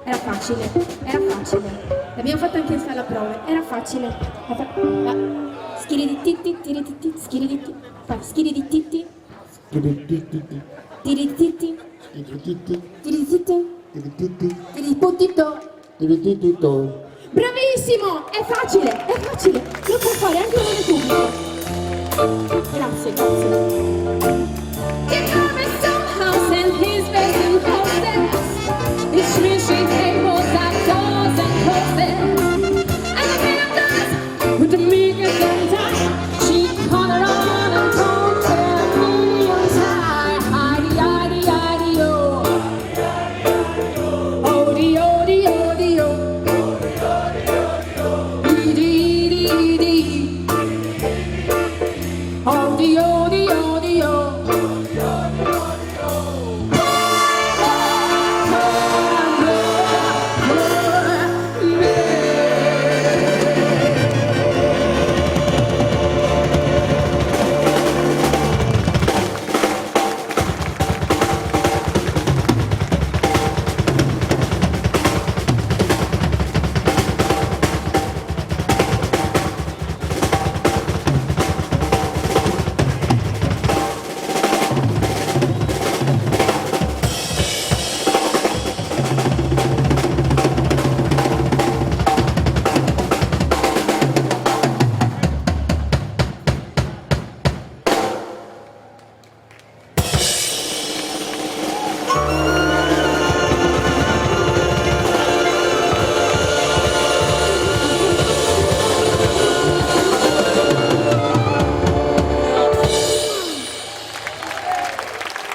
Era facile, era facile. L'abbiamo fatto anche in sala prove, era facile. Schiri di titti, tiri titti, schiri di titti. Fai schiri di titti. Tiri titti. Tiri titti. Tiri titti. Tiri puttito. Bravissimo! È facile, è facile. Lo può fare anche uno del pubblico. Grazie, grazie.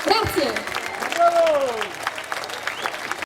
Grazie.